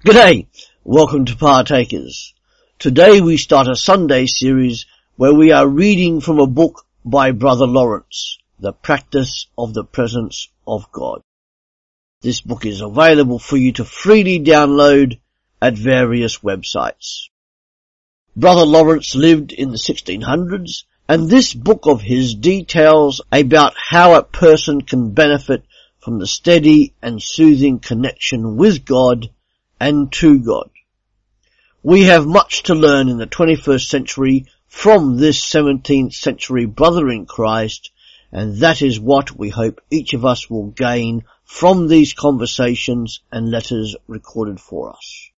G'day, welcome to Partakers. Today we start a Sunday series where we are reading from a book by Brother Lawrence, The Practice of the Presence of God. This book is available for you to freely download at various websites. Brother Lawrence lived in the 1600s, and this book of his details about how a person can benefit from the steady and soothing connection with God and to God. We have much to learn in the 21st century from this 17th century brother in Christ, and that is what we hope each of us will gain from these conversations and letters recorded for us.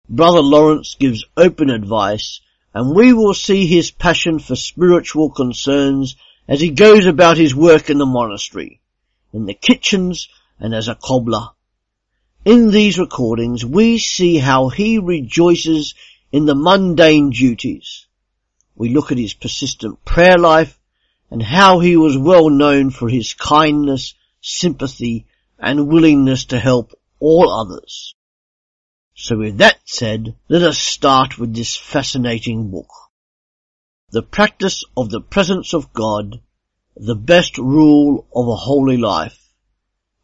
Brother Lawrence gives open advice, and we will see his passion for spiritual concerns as he goes about his work in the monastery, in the kitchens, and as a cobbler. In these recordings, we see how he rejoices in the mundane duties. We look at his persistent prayer life and how he was well known for his kindness, sympathy, and willingness to help all others. So with that said, let us start with this fascinating book. The Practice of the Presence of God, the Best Rule of a Holy Life,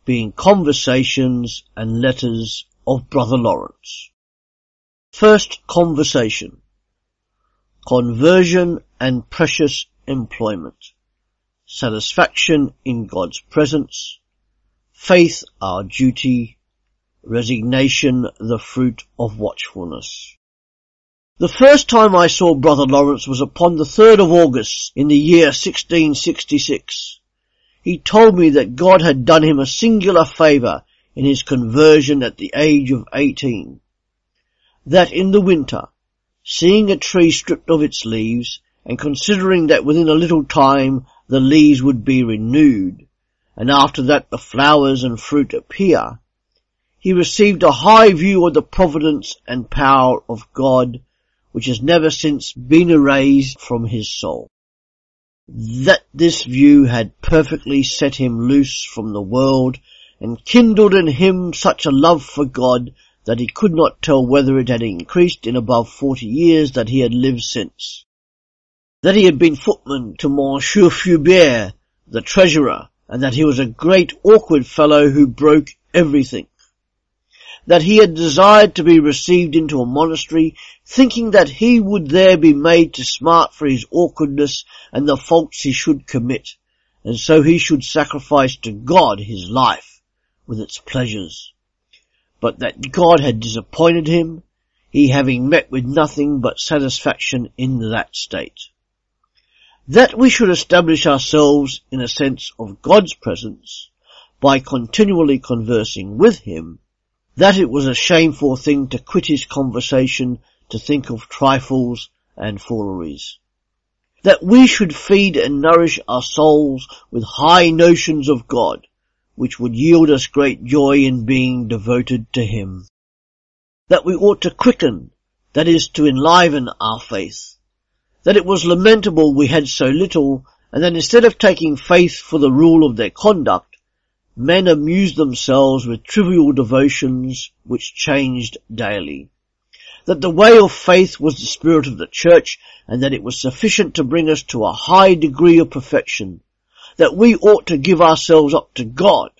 being Conversations and Letters of Brother Lawrence. First conversation. Conversion and precious employment. Satisfaction in God's presence. Faith our duty. Resignation the fruit of watchfulness. The first time I saw Brother Lawrence was upon the 3rd of August in the year 1666. He told me that God had done him a singular favour in his conversion at the age of 18. That in the winter, seeing a tree stripped of its leaves, and considering that within a little time the leaves would be renewed, and after that the flowers and fruit appear, he received a high view of the providence and power of God, which has never since been erased from his soul. That this view had perfectly set him loose from the world and kindled in him such a love for God that he could not tell whether it had increased in above 40 years that he had lived since. That he had been footman to Monsieur Fubert, the treasurer, and that he was a great awkward fellow who broke everything. That he had desired to be received into a monastery, thinking that he would there be made to smart for his awkwardness and the faults he should commit, and so he should sacrifice to God his life with its pleasures. But that God had disappointed him, he having met with nothing but satisfaction in that state. That we should establish ourselves in a sense of God's presence by continually conversing with him, that it was a shameful thing to quit his conversation to think of trifles and fooleries. That we should feed and nourish our souls with high notions of God, which would yield us great joy in being devoted to him. That we ought to quicken, that is, to enliven our faith. That it was lamentable we had so little, and that instead of taking faith for the rule of their conduct, men amused themselves with trivial devotions which changed daily. That the way of faith was the spirit of the church, and that it was sufficient to bring us to a high degree of perfection. That we ought to give ourselves up to God,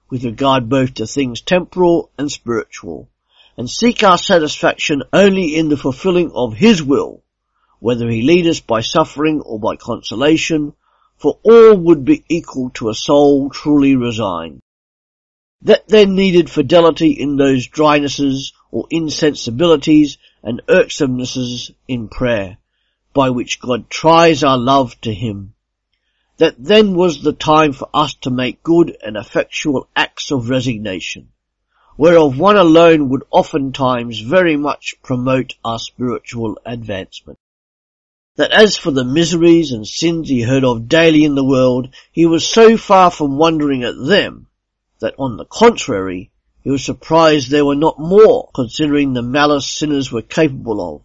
with regard both to things temporal and spiritual, and seek our satisfaction only in the fulfilling of his will, whether he lead us by suffering or by consolation, for all would be equal to a soul truly resigned. That there needed fidelity in those drynesses or insensibilities and irksomenesses in prayer, by which God tries our love to him. That then was the time for us to make good and effectual acts of resignation, whereof one alone would oftentimes very much promote our spiritual advancement. That as for the miseries and sins he heard of daily in the world, he was so far from wondering at them, that on the contrary, he was surprised there were not more, considering the malice sinners were capable of.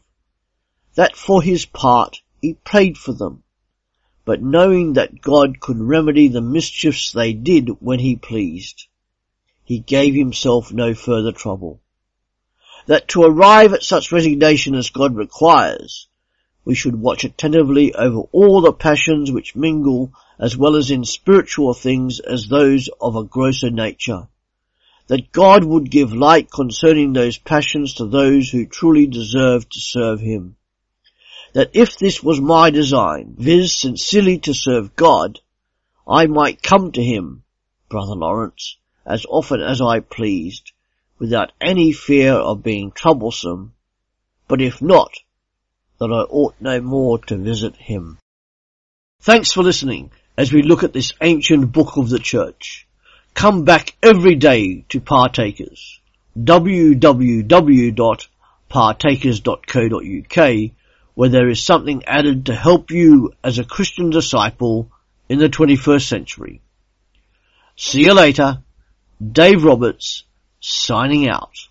That for his part he prayed for them, but knowing that God could remedy the mischiefs they did when he pleased, he gave himself no further trouble. that to arrive at such resignation as God requires, we should watch attentively over all the passions which mingle as well as in spiritual things as those of a grosser nature, that God would give light concerning those passions to those who truly deserve to serve him. That if this was my design, viz. Sincerely to serve God, I might come to him, Brother Lawrence, as often as I pleased, without any fear of being troublesome, but if not, that I ought no more to visit him. Thanks for listening as we look at this ancient book of the Church. Come back every day to Partakers, www.partakers.co.uk, where there is something added to help you as a Christian disciple in the 21st century. See you later. Dave Roberts, signing out.